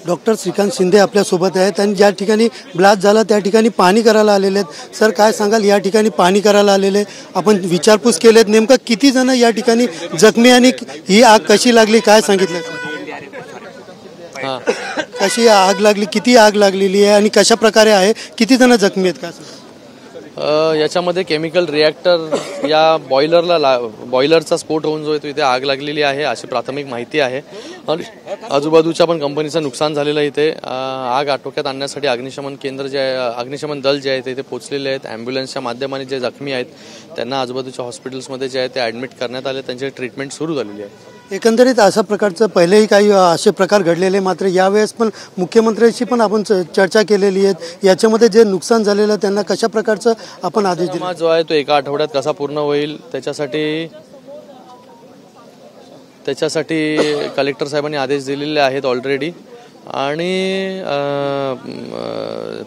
Doctor Shrikant Shinde आपल्यासोबत आहेत आणि ज्या ठिकाणी ब्लास्ट झाला त्या ठिकाणी पाहणी करायला आलेले आहेत। सर काय सांगाल, या ठिकाणी पाहणी करायला आलेले आपण विचारपूस केलेत, नेमकं किती जण या ठिकाणी जखमी आणि ही आग कशी लागली काय सांगितलं? कशी आग लागली, किती आग लागलेली आहे आणि कशा प्रकारे आहे, किती जण जखमी आहेत काय? याच्यामध्ये केमिकल रिॲक्टर या बॉयलरचा स्फोट होऊन जो आहे तो इथे आग लागलेली आहे अशी प्राथमिक माहिती आहे। आणि आजूबाजूच्या पण कंपनीचं नुकसान झालेलं आहे। इथे आग आटोक्यात आणण्यासाठी अग्निशमन केंद्र जे आहे, अग्निशमन दल जे आहे ते इथे पोहोचलेले आहेत। ॲम्ब्युलन्सच्या माध्यमाने जे जखमी आहेत त्यांना आजूबाजूच्या हॉस्पिटल्समध्ये जे आहे ते ॲडमिट करण्यात आले, त्यांची ट्रीटमेंट सुरू झालेली आहे। एकंदरीत अशा प्रकारचं पहिलेही काही असे प्रकार घडलेले, मात्र यावेळेस पण मुख्यमंत्र्यांशी पण आपण चर्चा केलेली आहे। याच्यामध्ये जे नुकसान झालेलं त्यांना कशा प्रकारचं आपण आदेश दिला जो आहे तो एका आठवड्यात कसा पूर्ण होईल त्याच्यासाठी कलेक्टर साहेबांनी आदेश दिलेले आहेत ऑलरेडी। आणि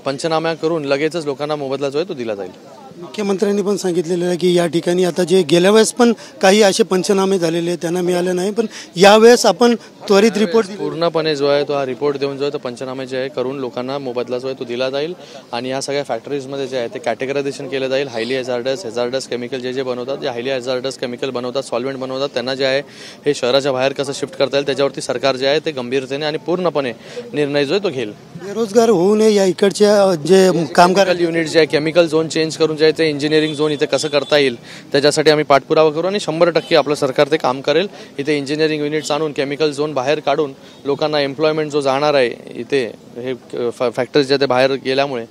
पंचनामा करून लगेचच लोकांना मोबदला जो आहे तो दिला जाईल। मुख्यमंत्र्यांनी पण सांगितलेलं आहे की या ठिकाणी आता जे गेल्या वेळेस पण काही असे पंचनामे झालेले त्यांना मिळाले नाही, पण यावेळेस आपण त्वरित रिपोर्ट पूर्णपणे जो आहे तो हा रिपोर्ट देऊन जो आहे तो पंचनामे जे आहे करून लोकांना मोबदला जो आहे तो दिला जाईल। आणि या सगळ्या फॅक्टरीजमध्ये जे आहे ते कॅटेगरायझेशन केलं जाईल। हायली हॅझार्डस केमिकल जे बनवतात, जे हायली हॅझार्डस केमिकल बनवतात, सॉल्व्हेंट बनवतात, त्यांना जे आहे हे शहराच्या बाहेर कसं शिफ्ट करता येईल त्याच्यावरती सरकार जे आहे ते गंभीरतेने आणि पूर्णपणे निर्णय जो आहे तो घेईल। बेरोजगार होऊ नये या इकडच्या जे कामगार युनिट जे आहे केमिकल झोन चेंज करून जे आहे ते इंजिनिअरिंग झोन इथे कसं करता येईल त्याच्यासाठी आम्ही पाठपुरावा करू आणि 100% आपलं सरकार ते काम करेल। इथे इंजिनिअरिंग युनिट्स आणून केमिकल झोन बाहेर काढून लोकांना एम्प्लॉयमेंट जो जाणार आहे इथे हे फॅक्टरीज जे ते बाहेर गेल्यामुळे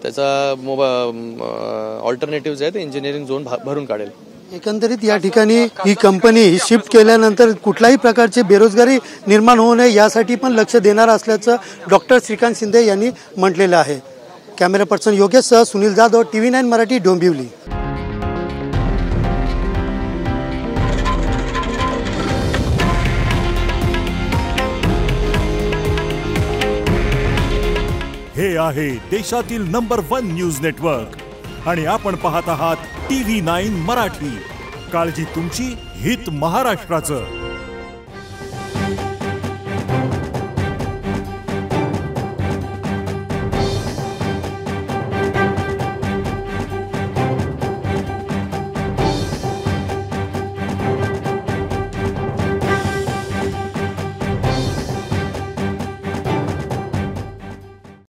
त्याचा ऑल्टरनेटिव्ह जे आहे ते इंजिनिअरिंग झोन भरून काढेल। एकंदरीत या ठिकाणी ही कंपनी शिफ्ट केल्यानंतर कुठल्याही प्रकारची बेरोजगारी निर्माण होऊ नये यासाठी पण लक्ष देणार असल्याचं डॉक्टर श्रीकांत शिंदे यांनी म्हटलेलं आहे। कॅमेरा पर्सन योगेश सह सुनील जाधव, TV9 मराठी, डोंबिवली। हे आहे देशातील नंबर 1 न्यूज नेटवर्क आणि आपण पाहत आहात TV9 मराठी। काळजी तुमची, हित महाराष्ट्राचं।